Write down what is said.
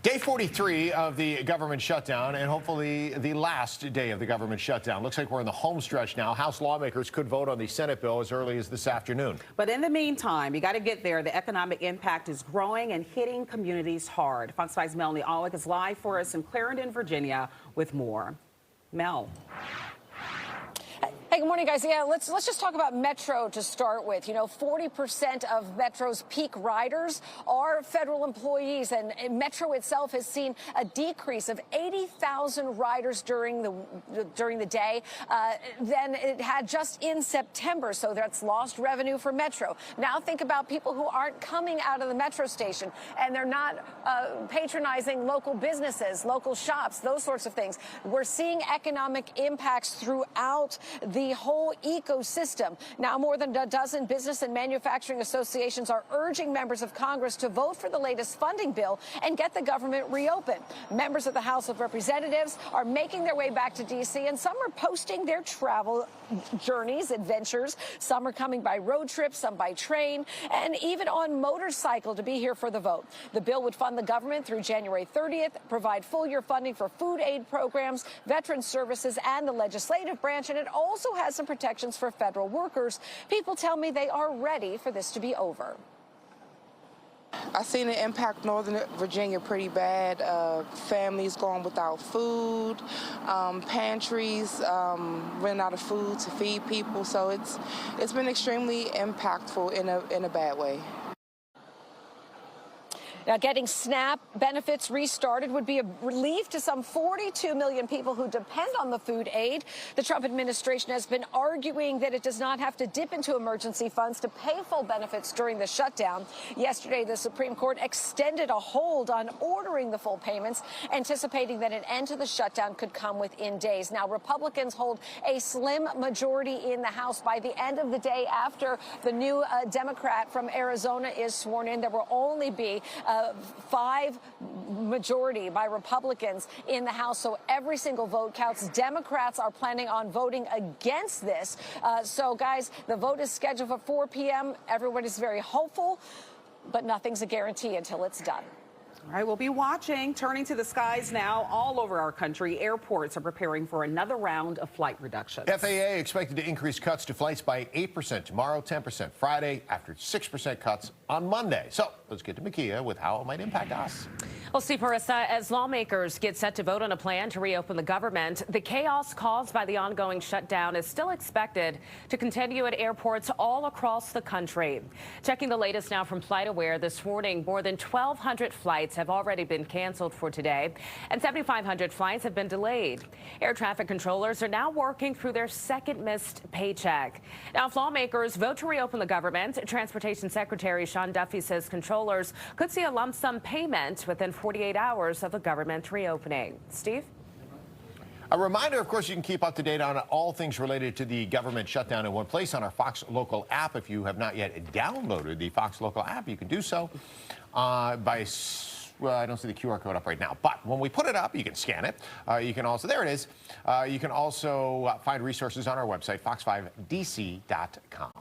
Day 43 of the government shutdown, and hopefully the last day of the government shutdown. Looks like we're in the home stretch now. House lawmakers could vote on the Senate bill as early as this afternoon. But in the meantime, you got to get there. The economic impact is growing and hitting communities hard. Fox 5's Melanie Alwick is live for us in Clarendon, Virginia, with more. Mel. Hey, good morning, guys. Yeah, let's just talk about Metro to start with. You know, 40% of Metro's peak riders are federal employees, and Metro itself has seen a decrease of 80,000 riders during the day than it had just in September. So that's lost revenue for Metro. Now think about people who aren't coming out of the Metro station, and they're not patronizing local businesses, local shops, those sorts of things. We're seeing economic impacts throughout the whole ecosystem. Now, more than a dozen business and manufacturing associations are urging members of Congress to vote for the latest funding bill and get the government reopened. Members of the House of Representatives are making their way back to D.C., and some are posting their travel journeys, adventures. Some are coming by road trips, some by train, and even on motorcycle to be here for the vote. The bill would fund the government through January 30th, provide full-year funding for food aid programs, veteran services, and the legislative branch, and it also has some protections for federal workers. People tell me they are ready for this to be over. I've seen it impact Northern Virginia pretty bad. Families going without food, pantries running out of food to feed people. So it's been extremely impactful in a bad way. Now, getting SNAP benefits restarted would be a relief to some 42 million people who depend on the food aid. The Trump administration has been arguing that it does not have to dip into emergency funds to pay full benefits during the shutdown. Yesterday, the Supreme Court extended a hold on ordering the full payments, anticipating that an end to the shutdown could come within days. Now, Republicans hold a slim majority in the House. By the end of the day, after the new Democrat from Arizona is sworn in, there will only be 5 majority by Republicans in the House, so every single vote counts. Democrats are planning on voting against this. So, guys, the vote is scheduled for 4 p.m. Everyone is very hopeful, but nothing's a guarantee until it's done. All right, we'll be watching. Turning to the skies now, all over our country, airports are preparing for another round of flight reductions. FAA expected to increase cuts to flights by 8% tomorrow, 10% Friday, after 6% cuts on Monday. So let's get to Makia with how it might impact us. Well, Steve Marissa, as lawmakers get set to vote on a plan to reopen the government, the chaos caused by the ongoing shutdown is still expected to continue at airports all across the country. Checking the latest now from FlightAware this morning, more than 1,200 flights have already been canceled for today, and 7,500 flights have been delayed. Air traffic controllers are now working through their second missed paycheck. Now, if lawmakers vote to reopen the government, Transportation Secretary Sean Duffy says controllers could see a lump sum payment within 48 hours of the government reopening. Steve? A reminder, of course, you can keep up to date on all things related to the government shutdown in one place on our Fox Local app. If you have not yet downloaded the Fox Local app, you can do so well, I don't see the QR code up right now, but when we put it up, you can scan it. You can also, there it is. You can also find resources on our website, fox5dc.com.